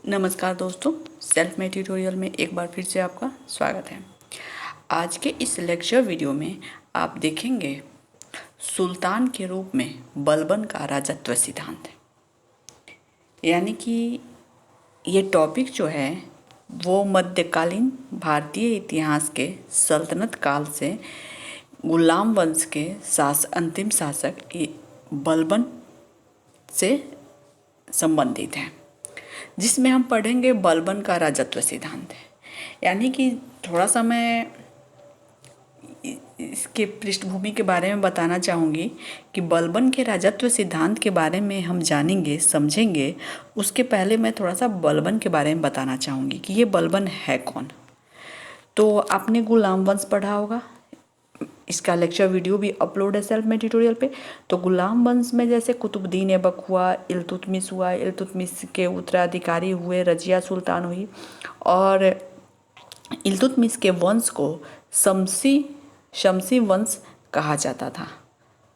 नमस्कार दोस्तों, self made tutorial में एक बार फिर से आपका स्वागत है। आज के इस लेक्चर वीडियो में आप देखेंगे सुल्तान के रूप में बलबन का राजत्व सिद्धांत। यानी कि ये टॉपिक जो है वो मध्यकालीन भारतीय इतिहास के सल्तनत काल से गुलाम वंश के अंतिम शासक बलबन से संबंधित है, जिसमें हम पढ़ेंगे बलबन का राजत्व सिद्धांत। यानी कि थोड़ा सा मैं इसके पृष्ठभूमि के बारे में बताना चाहूँगी कि बलबन के राजत्व सिद्धांत के बारे में हम जानेंगे समझेंगे। उसके पहले मैं थोड़ा सा बलबन के बारे में बताना चाहूँगी कि ये बलबन है कौन। तो आपने गुलाम वंश पढ़ा होगा, इसका लेक्चर वीडियो भी अपलोड है सेल्फ मेड ट्यूटोरियल पे। तो गुलाम वंश में जैसे कुतुबुद्दीन ऐबक हुआ, इल्तुतमिश हुआ, इल्तुतमिश के उत्तराधिकारी हुए, रजिया सुल्तान हुई, और इल्तुतमिश के वंश को शमसी वंश कहा जाता था।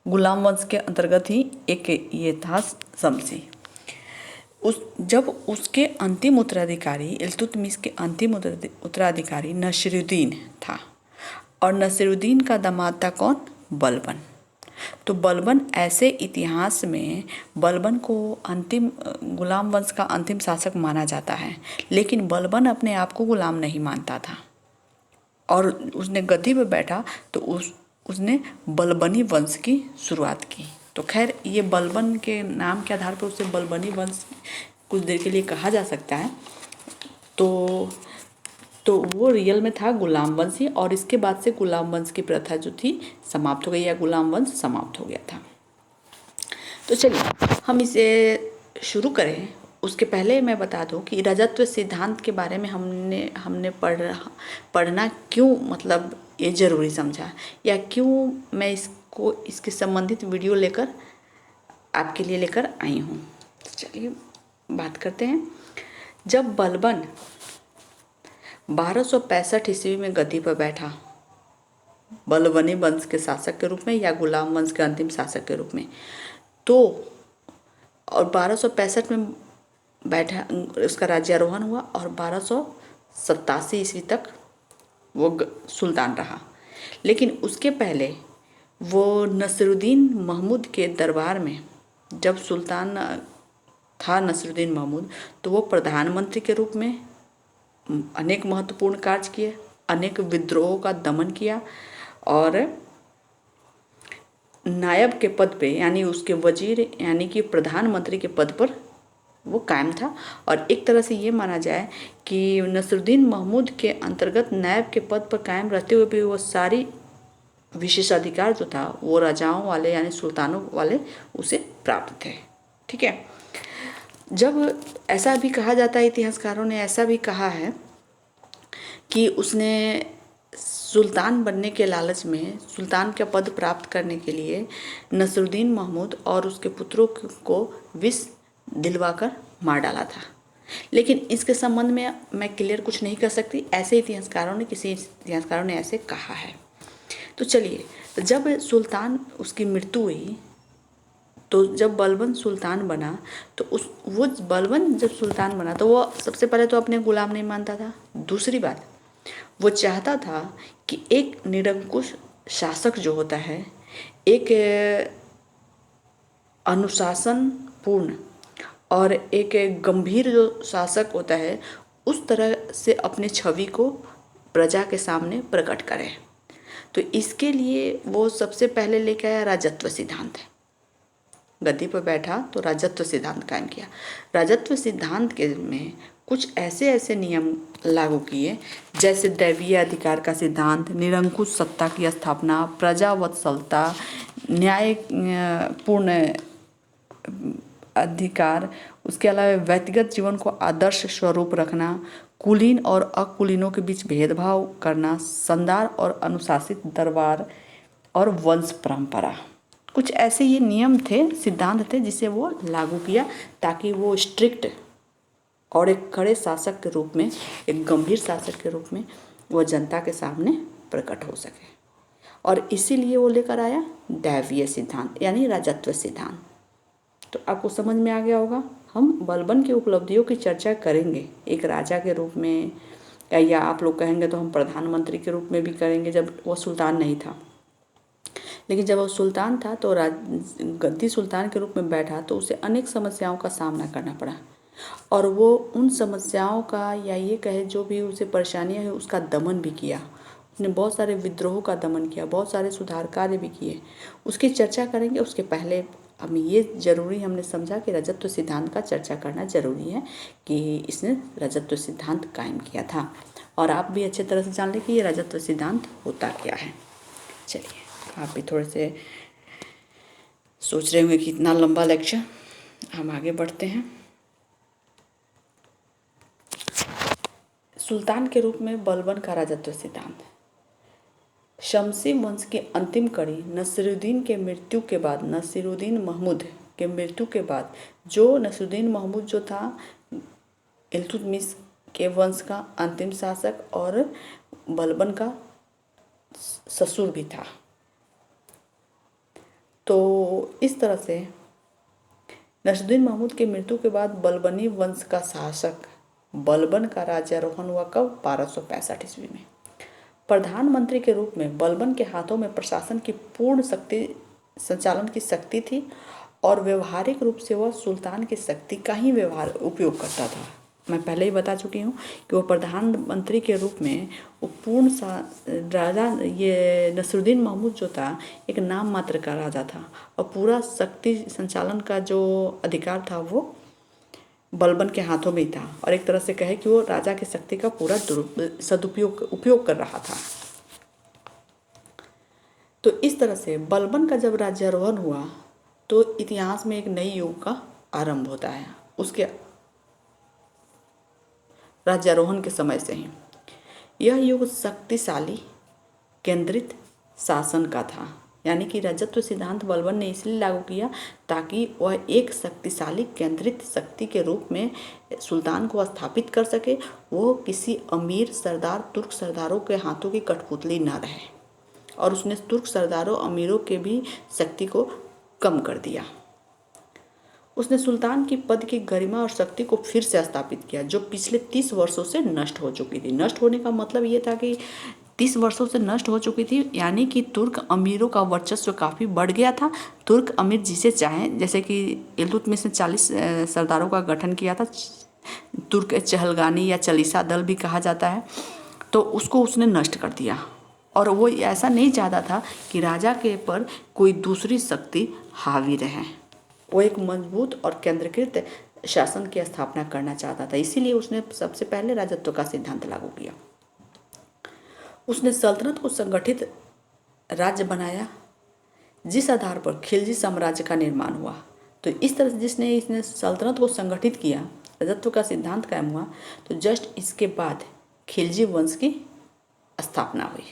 गुलाम वंश के अंतर्गत ही एक ये था शमसी। जब उसके अंतिम उत्तराधिकारी इल्तुतमिश के अंतिम उत्तराधिकारी नसीरुद्दीन था, और नसीरुद्दीन का दामाद था कौन? बलबन। तो बलबन ऐसे इतिहास में बलबन को अंतिम गुलाम वंश का अंतिम शासक माना जाता है, लेकिन बलबन अपने आप को गुलाम नहीं मानता था और उसने गद्दी पर बैठा तो उसने बलबनी वंश की शुरुआत की। तो खैर, ये बलबन के नाम के आधार पर उसे बलबनी वंश कुछ देर के लिए कहा जा सकता है। तो वो रियल में था गुलाम वंश ही, और इसके बाद से गुलाम वंश की प्रथा जो थी समाप्त हो गई, या गुलाम वंश समाप्त हो गया था। तो चलिए हम इसे शुरू करें। उसके पहले मैं बता दूं कि राजत्व सिद्धांत के बारे में हमने पढ़ना क्यों, मतलब ये ज़रूरी समझा, या क्यों मैं इसके संबंधित वीडियो लेकर आपके लिए लेकर आई हूँ। तो चलिए बात करते हैं। जब बलबन 1265 ईस्वी में गद्दी पर बैठा, बलबनी वंश के शासक के रूप में या गुलाम वंश के अंतिम शासक के रूप में, तो और 1265 में बैठा, उसका राज्यारोहण हुआ और 1287 ईस्वी तक वो सुल्तान रहा। लेकिन उसके पहले वो नसीरुद्दीन महमूद के दरबार में, जब सुल्तान था नसीरुद्दीन महमूद, तो वो प्रधानमंत्री के रूप में अनेक महत्वपूर्ण कार्य किए, अनेक विद्रोहों का दमन किया, और नायब के पद पे यानी उसके वजीर यानी कि प्रधानमंत्री के पद पर वो कायम था। और एक तरह से ये माना जाए कि नसीरुद्दीन महमूद के अंतर्गत नायब के पद पर कायम रहते हुए भी वो सारी विशेषाधिकार जो था वो राजाओं वाले यानी सुल्तानों वाले उसे प्राप्त थे। ठीक है। जब ऐसा भी कहा जाता है, इतिहासकारों ने ऐसा भी कहा है कि उसने सुल्तान बनने के लालच में, सुल्तान का पद प्राप्त करने के लिए नसीरुद्दीन महमूद और उसके पुत्रों को विष दिलवाकर मार डाला था। लेकिन इसके संबंध में मैं क्लियर कुछ नहीं कर सकती, ऐसे किसी इतिहासकारों ने ऐसे कहा है। तो चलिए, जब सुल्तान उसकी मृत्यु हुई, तो जब बलबन सुल्तान बना, तो वो बलबन जब सुल्तान बना तो वो सबसे पहले तो अपने गुलाम नहीं मानता था। दूसरी बात, वो चाहता था कि एक निरंकुश शासक जो होता है, एक अनुशासन पूर्ण और एक गंभीर जो शासक होता है, उस तरह से अपनी छवि को प्रजा के सामने प्रकट करे। तो इसके लिए वो सबसे पहले लेके आया राजत्व सिद्धांत। गद्दी पर बैठा तो राजत्व सिद्धांत कायम किया। राजत्व सिद्धांत के में कुछ ऐसे नियम लागू किए, जैसे दैवीय अधिकार का सिद्धांत, निरंकुश सत्ता की स्थापना, प्रजावत्सलता, न्याय पूर्ण अधिकार, उसके अलावा व्यक्तिगत जीवन को आदर्श स्वरूप रखना, कुलीन और अकुलीनों के बीच भेदभाव करना, शानदार और अनुशासित दरबार और वंश परंपरा। कुछ ऐसे ये नियम थे, सिद्धांत थे, जिसे वो लागू किया ताकि वो स्ट्रिक्ट और एक कड़े शासक के रूप में, एक गंभीर शासक के रूप में वो जनता के सामने प्रकट हो सके। और इसीलिए वो लेकर आया दैवीय सिद्धांत यानी राजत्व सिद्धांत। तो आपको समझ में आ गया होगा हम बलबन की उपलब्धियों की चर्चा करेंगे एक राजा के रूप में, या आप लोग कहेंगे तो हम प्रधानमंत्री के रूप में भी करेंगे जब वो सुल्तान नहीं था। लेकिन जब वो सुल्तान था तो गद्दी सुल्तान के रूप में बैठा तो उसे अनेक समस्याओं का सामना करना पड़ा, और वो उन समस्याओं का, या ये कहे जो भी उसे परेशानियां है, उसका दमन भी किया। उसने बहुत सारे विद्रोहों का दमन किया, बहुत सारे सुधार कार्य भी किए। उसकी चर्चा करेंगे। उसके पहले हम ये जरूरी हमने समझा कि रजत्व सिद्धांत का चर्चा करना जरूरी है कि इसने रजत्व सिद्धांत कायम किया था, और आप भी अच्छे तरह से जान लें कि ये रजत्व सिद्धांत होता क्या है। चलिए, आप भी थोड़े से सोच रहे होंगे कि इतना लंबा लेक्चर, हम आगे बढ़ते हैं। सुल्तान के रूप में बलबन का राजत्व सिद्धांत। शमसी वंश की अंतिम कड़ी नसीरुद्दीन के मृत्यु के बाद, नसीरुद्दीन महमूद के मृत्यु के बाद, जो नसीरुद्दीन महमूद जो था इल्तुतमिश के वंश का अंतिम शासक और बलबन का ससुर भी था। तो इस तरह से नसीरुद्दीन महमूद के मृत्यु के बाद बलबनी वंश का शासक बलबन का राज्यारोहण हुआ कब? 1265 ईस्वी में। प्रधानमंत्री के रूप में बलबन के हाथों में प्रशासन की पूर्ण शक्ति, संचालन की शक्ति थी, और व्यवहारिक रूप से वह सुल्तान की शक्ति का ही उपयोग करता था। मैं पहले ही बता चुकी हूँ कि वो प्रधानमंत्री के रूप में वो पूर्ण राजा, ये नसीरुद्दीन महमूद जो था एक नाम मात्र का राजा था, और पूरा शक्ति संचालन का जो अधिकार था वो बलबन के हाथों में ही था, और एक तरह से कहे कि वो राजा की शक्ति का पूरा उपयोग कर रहा था। तो इस तरह से बलबन का जब राज्यारोहण हुआ तो इतिहास में एक नई युग का आरंभ होता है। उसके राज्यारोहण के समय से ही यह युग शक्तिशाली केंद्रित शासन का था, यानी कि राजत्व सिद्धांत बलबन ने इसलिए लागू किया ताकि वह एक शक्तिशाली केंद्रित शक्ति के रूप में सुल्तान को स्थापित कर सके। वो किसी अमीर सरदार, तुर्क सरदारों के हाथों की कठपुतली न रहे, और उसने तुर्क सरदारों, अमीरों के भी शक्ति को कम कर दिया। उसने सुल्तान की पद की गरिमा और शक्ति को फिर से स्थापित किया, जो पिछले 30 वर्षों से नष्ट हो चुकी थी। नष्ट होने का मतलब ये था कि 30 वर्षों से नष्ट हो चुकी थी, यानी कि तुर्क अमीरों का वर्चस्व काफ़ी बढ़ गया था। तुर्क अमीर जिसे चाहें, जैसे कि इल्तुतमिश ने 40 सरदारों का गठन किया था, तुर्क चहलगानी या चालीसा दल भी कहा जाता है, तो उसको उसने नष्ट कर दिया। और वो ऐसा नहीं चाहता था कि राजा के पर कोई दूसरी शक्ति हावी रहे। वो एक मजबूत और केंद्रीकृत शासन की स्थापना करना चाहता था, इसीलिए उसने सबसे पहले राजत्व का सिद्धांत लागू किया। उसने सल्तनत को संगठित राज्य बनाया, जिस आधार पर खिलजी साम्राज्य का निर्माण हुआ। तो इस तरह से इसने सल्तनत को संगठित किया, राजत्व का सिद्धांत कायम हुआ, तो जस्ट इसके बाद खिलजी वंश की स्थापना हुई।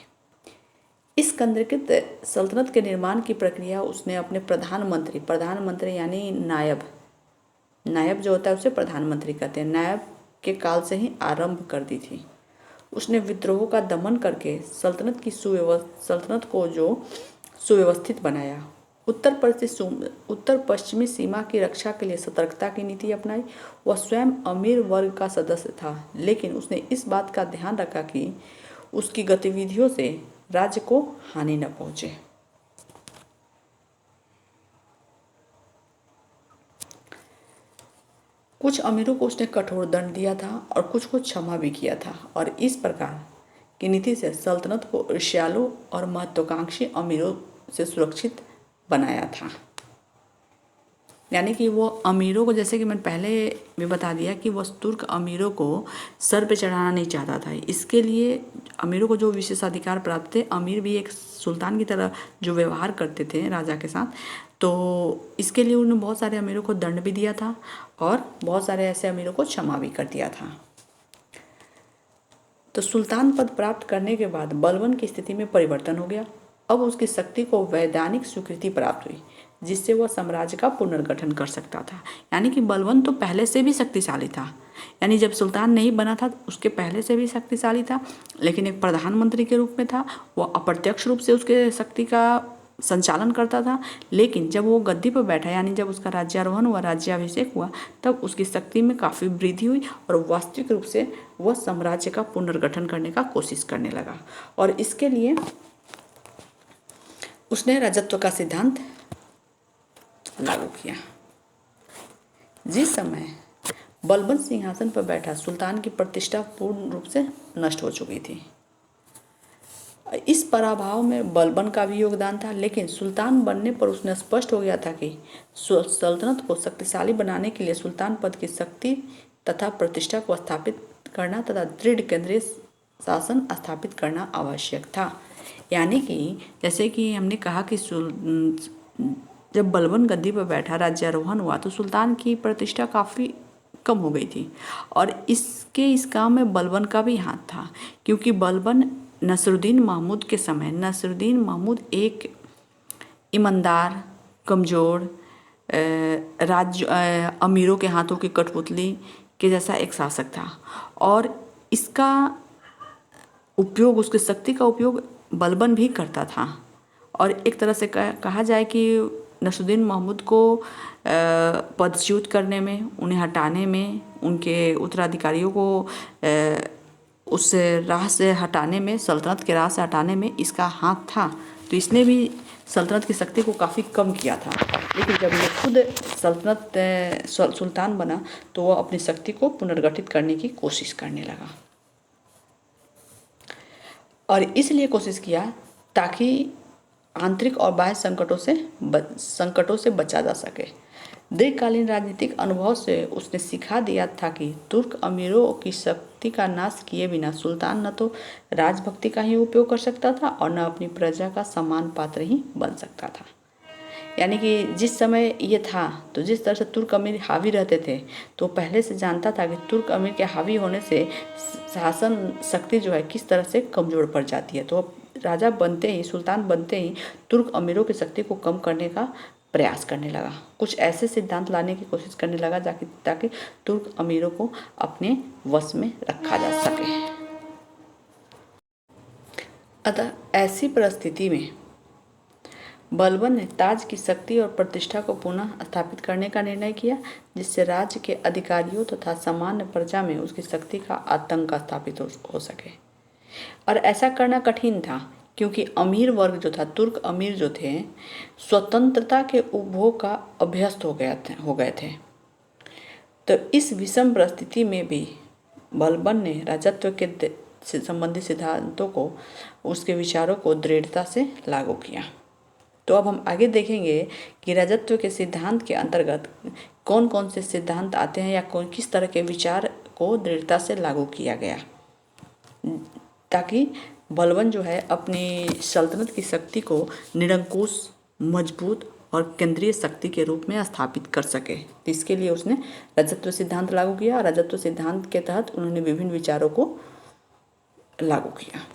इस केंद्रीकृत सल्तनत के निर्माण की प्रक्रिया उसने अपने प्रधानमंत्री यानी नायब जो होता है उसे प्रधानमंत्री कहते हैं, नायब के काल से ही आरंभ कर दी थी। उसने विद्रोहों का दमन करके सल्तनत को जो सुव्यवस्थित बनाया। उत्तर पश्चिमी सीमा की रक्षा के लिए सतर्कता की नीति अपनाई। वह स्वयं अमीर वर्ग का सदस्य था, लेकिन उसने इस बात का ध्यान रखा कि उसकी गतिविधियों से राज्य को हानि न पहुंचे। कुछ अमीरों को उसने कठोर दंड दिया था और कुछ को क्षमा भी किया था, और इस प्रकार की नीति से सल्तनत को ईर्ष्यालु और महत्वाकांक्षी अमीरों से सुरक्षित बनाया था। यानी कि वो अमीरों को, जैसे कि मैंने पहले भी बता दिया कि वह तुर्क अमीरों को सर पे चढ़ाना नहीं चाहता था। इसके लिए अमीरों को जो विशेषाधिकार प्राप्त थे, अमीर भी एक सुल्तान की तरह जो व्यवहार करते थे राजा के साथ, तो इसके लिए उन्होंने बहुत सारे अमीरों को दंड भी दिया था और बहुत सारे ऐसे अमीरों को क्षमा भी कर दिया था। तो सुल्तान पद प्राप्त करने के बाद बलबन की स्थिति में परिवर्तन हो गया। अब उसकी शक्ति को वैधानिक स्वीकृति प्राप्त हुई, जिससे वह साम्राज्य का पुनर्गठन कर सकता था। यानी कि बलबन तो पहले से भी शक्तिशाली था, यानी जब सुल्तान नहीं बना था उसके पहले से भी शक्तिशाली था, लेकिन एक प्रधानमंत्री के रूप में था। वह अप्रत्यक्ष रूप से उसके शक्ति का संचालन करता था, लेकिन जब वो गद्दी पर बैठा यानी जब उसका राज्यारोहण हुआ, राज्याभिषेक हुआ, तब उसकी शक्ति में काफ़ी वृद्धि हुई और वास्तविक रूप से वह साम्राज्य का पुनर्गठन करने का कोशिश करने लगा। और इसके लिए उसने राजत्व का सिद्धांत लागू किया। जिस समय बलबन सिंहासन पर बैठा, सुल्तान की प्रतिष्ठा पूर्ण रूप से नष्ट हो चुकी थी। इस पराभव में बलबन का भी योगदान था, लेकिन सुल्तान बनने पर उसने स्पष्ट हो गया था कि सल्तनत को शक्तिशाली बनाने के लिए सुल्तान पद की शक्ति तथा प्रतिष्ठा को स्थापित करना तथा दृढ़ केंद्रीय शासन स्थापित करना आवश्यक था। यानी कि जैसे कि हमने कहा कि जब बलबन गद्दी पर बैठा, राज्यारोहण हुआ, तो सुल्तान की प्रतिष्ठा काफ़ी कम हो गई थी और इस काम में बलबन का भी हाथ था, क्योंकि बलबन नसरुद्दीन महमूद के समय, नसरुद्दीन महमूद एक ईमानदार, कमज़ोर अमीरों के हाथों की कठपुतली के जैसा एक शासक था और इसका उपयोग, उसकी शक्ति का उपयोग बलबन भी करता था। और एक तरह से कहा जाए कि नसरुद्दीन महमूद को पदच्युत करने में, उन्हें हटाने में, उनके उत्तराधिकारियों को उस राह से हटाने में, सल्तनत के राह से हटाने में इसका हाथ था। तो इसने भी सल्तनत की शक्ति को काफ़ी कम किया था। लेकिन जब ये खुद सुल्तान बना तो वह अपनी शक्ति को पुनर्गठित करने की कोशिश करने लगा और इसलिए कोशिश किया ताकि आंतरिक और बाह्य संकटों से बचा जा सके। दीर्घकालीन राजनीतिक अनुभव से उसने सिखा दिया था कि तुर्क अमीरों की शक्ति का नाश किए बिना सुल्तान न तो राजभक्ति का ही उपयोग कर सकता था और न अपनी प्रजा का समान पात्र ही बन सकता था। यानी कि जिस समय ये था, तो जिस तरह से तुर्क अमीर हावी रहते थे, तो पहले से जानता था कि तुर्क अमीर के हावी होने से शासन शक्ति जो है किस तरह से कमज़ोर पड़ जाती है। तो राजा बनते ही, सुल्तान बनते ही तुर्क अमीरों की शक्ति को कम करने का प्रयास करने लगा, कुछ ऐसे सिद्धांत लाने की कोशिश करने लगा ताकि तुर्क अमीरों को अपने वश में रखा जा सके। अतः ऐसी परिस्थिति में बलबन ने ताज की शक्ति और प्रतिष्ठा को पुनः स्थापित करने का निर्णय किया, जिससे राज्य के अधिकारियों तथा सामान्य प्रजा में उसकी शक्ति का आतंक स्थापित हो सके। और ऐसा करना कठिन था क्योंकि अमीर वर्ग जो था, तुर्क अमीर जो थे, स्वतंत्रता के उपभोग का अभ्यस्त हो गए थे। तो इस विषम परिस्थिति में भी बलबन ने राजत्व के संबंधी सिद्धांतों को, उसके विचारों को दृढ़ता से लागू किया। तो अब हम आगे देखेंगे कि राजत्व के सिद्धांत के अंतर्गत कौन कौन से सिद्धांत आते हैं या किस तरह के विचार को दृढ़ता से लागू किया गया, ताकि बलबन जो है अपनी सल्तनत की शक्ति को निरंकुश, मजबूत और केंद्रीय शक्ति के रूप में स्थापित कर सके। तो इसके लिए उसने राजत्व सिद्धांत लागू किया और राजत्व सिद्धांत के तहत उन्होंने विभिन्न विचारों को लागू किया।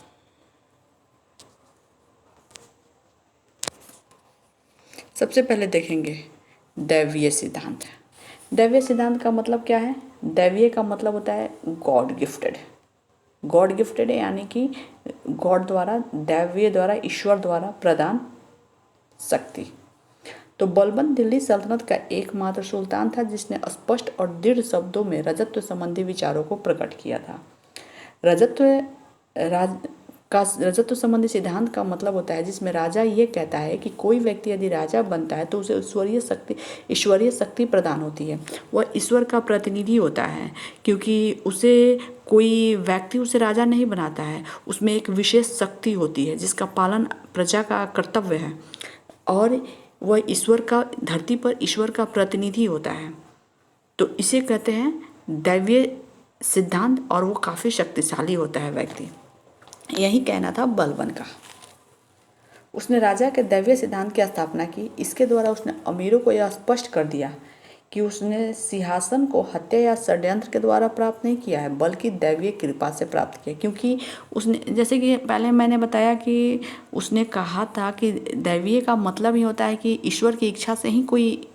सबसे पहले देखेंगे दैवीय सिद्धांत। दैवीय सिद्धांत का मतलब क्या है? दैवीय का मतलब होता है गॉड गिफ्टेड। गॉड गिफ्टेड यानी कि गॉड द्वारा, दैवीय द्वारा, ईश्वर द्वारा प्रदान शक्ति। तो बलबन दिल्ली सल्तनत का एकमात्र सुल्तान था जिसने स्पष्ट और दृढ़ शब्दों में राजत्व संबंधी विचारों को प्रकट किया था। राजत्व संबंधी सिद्धांत का मतलब होता है जिसमें राजा ये कहता है कि कोई व्यक्ति यदि राजा बनता है तो उसे ईश्वरीय शक्ति प्रदान होती है। वह ईश्वर का प्रतिनिधि होता है, क्योंकि उसे कोई व्यक्ति उसे राजा नहीं बनाता है, उसमें एक विशेष शक्ति होती है जिसका पालन प्रजा का कर्तव्य है और वह ईश्वर का, धरती पर ईश्वर का प्रतिनिधि होता है। तो इसे कहते हैं दैवीय सिद्धांत और वो काफ़ी शक्तिशाली होता है व्यक्ति। यही कहना था बलबन का। उसने राजा के दैवीय सिद्धांत की स्थापना की। इसके द्वारा उसने अमीरों को यह स्पष्ट कर दिया कि उसने सिंहासन को हत्या या षड्यंत्र के द्वारा प्राप्त नहीं किया है, बल्कि दैवीय कृपा से प्राप्त किया। क्योंकि उसने, जैसे कि पहले मैंने बताया कि उसने कहा था कि दैवीय का मतलब ही होता है कि ईश्वर की इच्छा से ही कोई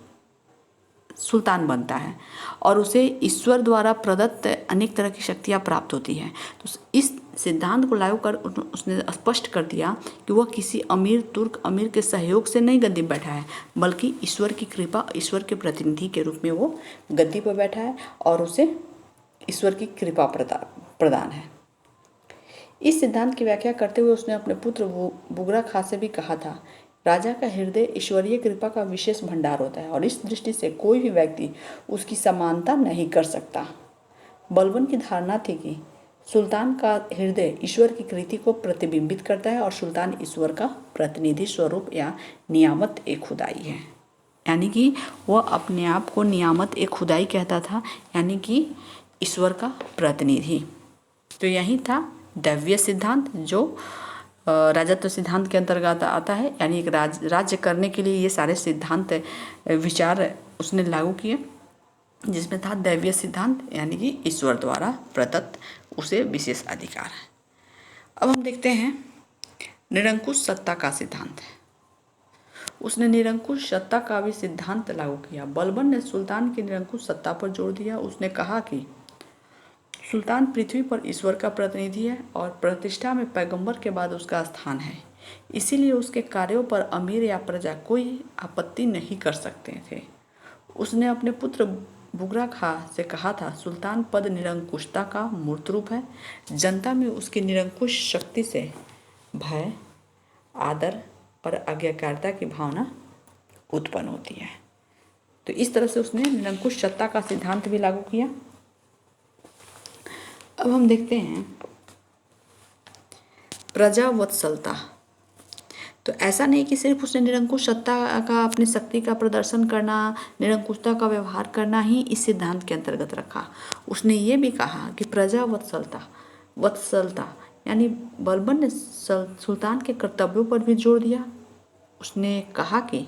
सुल्तान बनता है और उसे ईश्वर द्वारा प्रदत्त अनेक तरह की शक्तियाँ प्राप्त होती हैं। तो इस सिद्धांत को लागू कर उसने स्पष्ट कर दिया कि वह किसी अमीर तुर्क अमीर के सहयोग से नहीं गद्दी पर बैठा है, बल्कि ईश्वर की कृपा, ईश्वर के प्रतिनिधि के रूप में वो गद्दी पर बैठा है और उसे ईश्वर की कृपा प्रदान है। इस सिद्धांत की व्याख्या करते हुए उसने अपने पुत्र बुगरा खां से भी कहा था, राजा का हृदय ईश्वरीय कृपा का विशेष भंडार होता है और इस दृष्टि से कोई भी व्यक्ति उसकी समानता नहीं कर सकता। बलबन की धारणा थी कि सुल्तान का हृदय ईश्वर की कृति को प्रतिबिंबित करता है और सुल्तान ईश्वर का प्रतिनिधि स्वरूप या नियामत एक खुदाई है। यानी कि वह अपने आप को नियामत एक खुदाई कहता था, यानी कि ईश्वर का प्रतिनिधि। तो यही था दैवीय सिद्धांत, जो राजत्व सिद्धांत के अंतर्गत आता है। यानी एक राज्य करने के लिए ये सारे सिद्धांत विचार उसने लागू किए, जिसमें था दैवीय सिद्धांत, यानी कि ईश्वर द्वारा प्रदत्त उसे विशेष अधिकार है। अब हम देखते हैं निरंकुश सत्ता का सिद्धांत। उसने निरंकुश सत्ता का भी सिद्धांत लागू किया। बलबन ने सुल्तान की निरंकुश सत्ता पर जोर दिया। उसने कहा कि सुल्तान पृथ्वी पर ईश्वर का प्रतिनिधि है और प्रतिष्ठा में पैगंबर के बाद उसका स्थान है, इसीलिए उसके कार्यों पर अमीर या प्रजा कोई आपत्ति नहीं कर सकते थे। उसने अपने पुत्र बुगरा खां से कहा था, सुल्तान पद निरंकुशता का मूर्त रूप है। जनता में उसकी निरंकुश शक्ति से भय, आदर और आज्ञाकारिता की भावना उत्पन्न होती है। तो इस तरह से उसने निरंकुश सत्ता का सिद्धांत भी लागू किया। अब हम देखते हैं प्रजावत्सलता। तो ऐसा नहीं कि सिर्फ उसने निरंकुश सत्ता का, अपनी शक्ति का प्रदर्शन करना, निरंकुशता का व्यवहार करना ही इस सिद्धांत के अंतर्गत रखा। उसने ये भी कहा कि वत्सलता यानी बलबन ने सुल्तान के कर्तव्यों पर भी जोर दिया। उसने कहा कि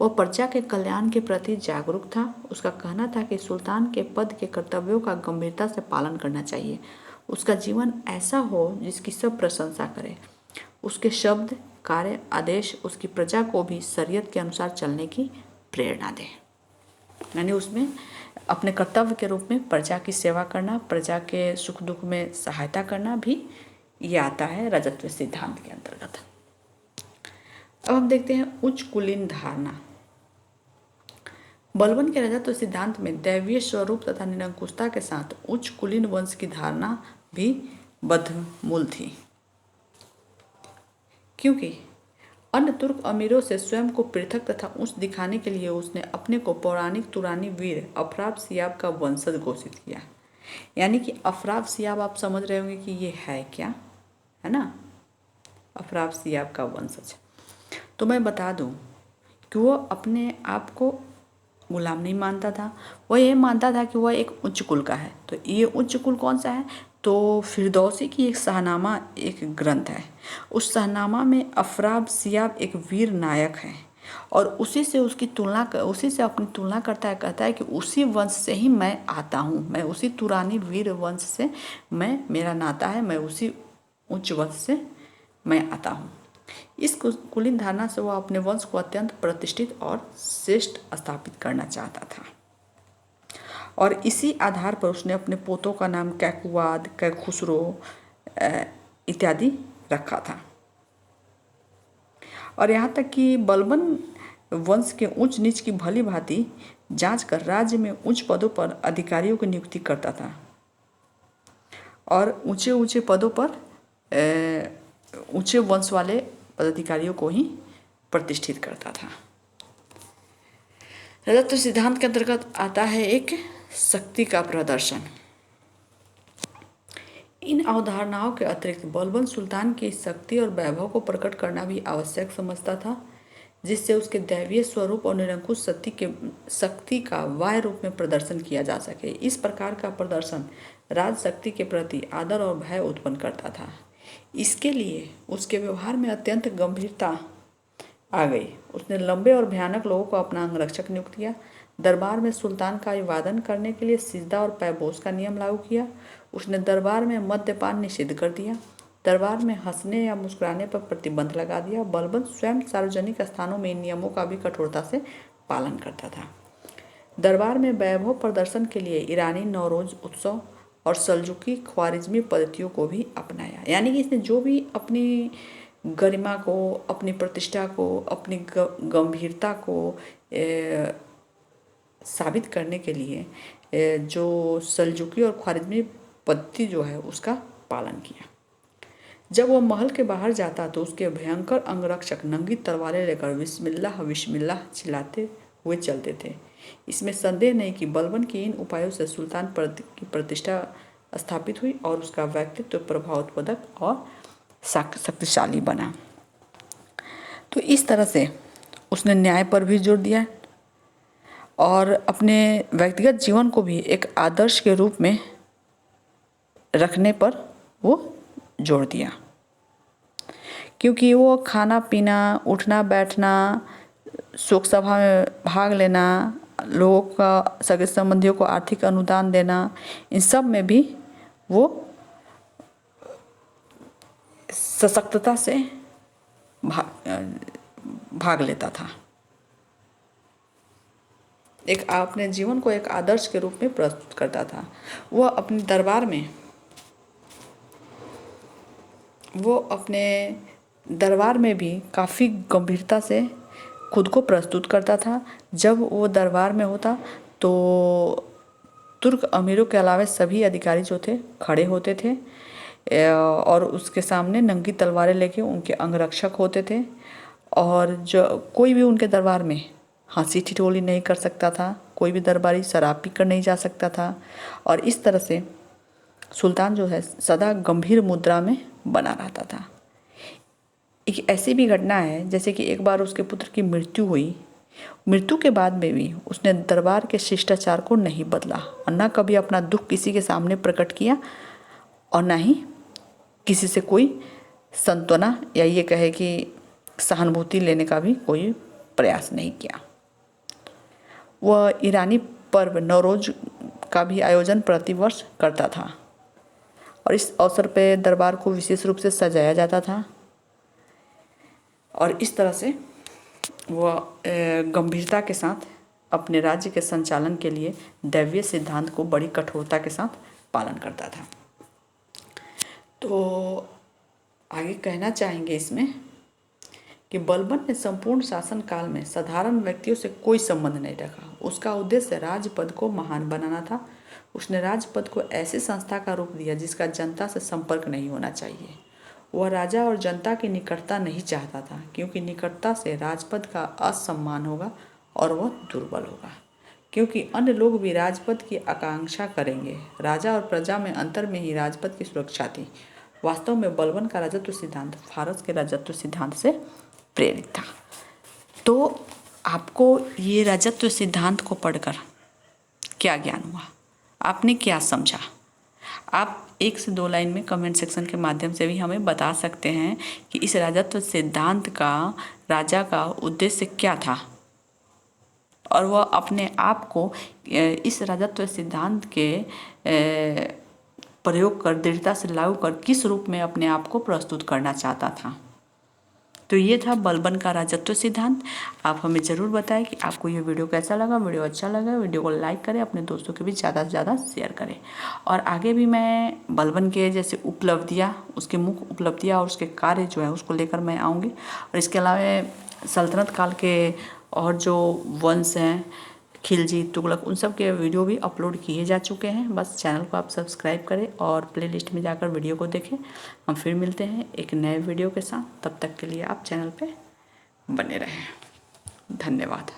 वह प्रजा के कल्याण के प्रति जागरूक था। उसका कहना था कि सुल्तान के पद के कर्तव्यों का गंभीरता से पालन करना चाहिए। उसका जीवन ऐसा हो जिसकी सब प्रशंसा करें। उसके शब्द, कार्य, आदेश उसकी प्रजा को भी शरीयत के अनुसार चलने की प्रेरणा दें। यानी उसमें अपने कर्तव्य के रूप में प्रजा की सेवा करना, प्रजा के सुख दुख में सहायता करना भी ये आता है राजत्व सिद्धांत के अंतर्गत। अब हम देखते हैं उच्च कुलीन धारणा। बलबन के राजत्व सिद्धांत में दैवीय स्वरूप तथा निरंकुशता के साथ उच्च कुलीन वंश की धारणा भी बद्धमूल थी, क्योंकि अन्य तुर्क अमीरों से स्वयं को पृथक तथा उच्च दिखाने के लिए उसने अपने को पौराणिक तुरानी वीर अफरासियाब का वंशज घोषित किया। यानी कि अफरासियाब, आप समझ रहे होंगे कि ये है क्या, है ना, अफरासियाब का वंशज। तो मैं बता दूं कि वो अपने आप को गुलाम नहीं मानता था। वह ये मानता था कि वह एक उच्च कुल का है। तो ये उच्च कुल कौन सा है? तो फिरदौसी की एक शाहनामा एक ग्रंथ है। उस शाहनामा में अफरासियाब एक वीर नायक है और उसी से अपनी तुलना करता है। कहता है कि उसी वंश से ही मैं आता हूँ, मैं उसी तुरानी वीर वंश से मेरा नाता है, मैं उसी उच्च वंश से मैं आता हूँ। इस कुलीन धारणा से वह अपने वंश को अत्यंत प्रतिष्ठित और श्रेष्ठ स्थापित करना चाहता था और इसी आधार पर उसने अपने पोतों का नाम कैकुवाद, कैखुसरो इत्यादि रखा था। और यहाँ तक कि बलबन वंश के ऊंच नीच की भली भांति जांच कर राज्य में उच्च पदों पर अधिकारियों की नियुक्ति करता था और ऊंचे ऊंचे पदों पर ऊंचे वंश वाले पदाधिकारियों को ही प्रतिष्ठित करता था। राजत्व सिद्धांत के अंतर्गत आता है एक शक्ति का प्रदर्शन। इन अवधारणाओं के अतिरिक्त बलबन सुल्तान की शक्ति और वैभव को प्रकट करना भी आवश्यक समझता था, जिससे उसके दैवीय स्वरूप और निरंकुश शक्ति का बाह्य रूप में प्रदर्शन किया जा सके। इस प्रकार का प्रदर्शन राज शक्ति के प्रति आदर और भय उत्पन्न करता था। इसके लिए उसके व्यवहार में अत्यंत गंभीरता आ गई। उसने लंबे और भयानक लोगों को अपना अंगरक्षक नियुक्त किया। दरबार में सुल्तान का अभिवादन करने के लिए सिजदा और पैबोस का नियम लागू किया। उसने दरबार में मद्यपान निषिद्ध कर दिया। दरबार में हंसने या मुस्कुराने पर प्रतिबंध लगा दिया। बलबन स्वयं सार्वजनिक स्थानों में इन नियमों का भी कठोरता से पालन करता था। दरबार में वैभव प्रदर्शन के लिए ईरानी नौरोज उत्सव और सल्जुकी ख्वारिज़मी पद्धतियों को भी अपनाया। यानी कि इसने जो भी अपनी गरिमा को, अपनी प्रतिष्ठा को, अपनी गंभीरता को साबित करने के लिए जो सल्जुकी और ख्वारिज़मी पद्धति जो है उसका पालन किया। जब वह महल के बाहर जाता तो उसके भयंकर अंगरक्षक नंगी तलवारें लेकर बिस्मिल्लाह बिस्मिल्लाह चिल्लाते हुए चलते थे। इसमें संदेह नहीं कि बलबन के इन उपायों से सुल्तान की प्रतिष्ठा स्थापित हुई और उसका व्यक्तित्व प्रभावोत्पादक और शक्तिशाली बना। तो इस तरह से उसने न्याय पर भी जोर दिया और अपने व्यक्तिगत जीवन को भी एक आदर्श के रूप में रखने पर वो जोर दिया, क्योंकि वो खाना पीना, उठना बैठना, शोक सभा में भाग लेना, लोगों का, सगे संबंधियों को आर्थिक अनुदान देना, इन सब में भी वो सशक्तता से भाग लेता था। एक अपने जीवन को एक आदर्श के रूप में प्रस्तुत करता था। वह अपने दरबार में भी काफ़ी गंभीरता से खुद को प्रस्तुत करता था। जब वो दरबार में होता तो तुर्क अमीरों के अलावा सभी अधिकारी जो थे खड़े होते थे और उसके सामने नंगी तलवारें लेके उनके अंगरक्षक होते थे और जो कोई भी उनके दरबार में हंसी ठिठोली नहीं कर सकता था, कोई भी दरबारी शराब पीकर नहीं जा सकता था। और इस तरह से सुल्तान जो है सदा गंभीर मुद्रा में बना रहता था। एक ऐसी भी घटना है जैसे कि एक बार उसके पुत्र की मृत्यु हुई। मृत्यु के बाद में भी उसने दरबार के शिष्टाचार को नहीं बदला और न कभी अपना दुख किसी के सामने प्रकट किया और न ही किसी से कोई सांत्वना या ये कहे कि सहानुभूति लेने का भी कोई प्रयास नहीं किया। वह ईरानी पर्व नौरोज का भी आयोजन प्रतिवर्ष करता था और इस अवसर पर दरबार को विशेष रूप से सजाया जाता था और इस तरह से वह गंभीरता के साथ अपने राज्य के संचालन के लिए दैवीय सिद्धांत को बड़ी कठोरता के साथ पालन करता था। तो आगे कहना चाहेंगे इसमें कि बलबन ने संपूर्ण शासन काल में साधारण व्यक्तियों से कोई संबंध नहीं रखा। उसका उद्देश्य राजपद को महान बनाना था। उसने राजपद को ऐसी संस्था का रूप दिया जिसका जनता से संपर्क नहीं होना चाहिए। वह राजा और जनता की निकटता नहीं चाहता था, क्योंकि निकटता से राजपद का असम्मान होगा और वह दुर्बल होगा, क्योंकि अन्य लोग भी राजपद की आकांक्षा करेंगे। राजा और प्रजा में अंतर में ही राजपद की सुरक्षा थी। वास्तव में बलबन का राजत्व सिद्धांत फारस के राजत्व सिद्धांत से प्रेरित था। तो आपको ये राजत्व सिद्धांत को पढ़कर क्या ज्ञान हुआ, आपने क्या समझा? आप 1 से 2 लाइन में कमेंट सेक्शन के माध्यम से भी हमें बता सकते हैं कि इस राजत्व सिद्धांत का राजा का उद्देश्य क्या था और वह अपने आप को इस राजत्व सिद्धांत के प्रयोग कर, दृढ़ता से लागू कर किस रूप में अपने आप को प्रस्तुत करना चाहता था। तो ये था बलबन का राजत्व सिद्धांत। आप हमें ज़रूर बताएं कि आपको ये वीडियो कैसा लगा। वीडियो अच्छा लगा वीडियो को लाइक करें, अपने दोस्तों के बीच ज़्यादा से ज़्यादा शेयर करें। और आगे भी मैं बलबन के जैसे उपलब्धियाँ, उसके मुख्य उपलब्धियाँ और उसके कार्य जो है उसको लेकर मैं आऊँगी। और इसके अलावा सल्तनत काल के और जो वंश हैं, खिलजी, तुगलक, उन सब के वीडियो भी अपलोड किए जा चुके हैं। बस चैनल को आप सब्सक्राइब करें और प्लेलिस्ट में जाकर वीडियो को देखें। हम फिर मिलते हैं एक नए वीडियो के साथ। तब तक के लिए आप चैनल पे बने रहें। धन्यवाद।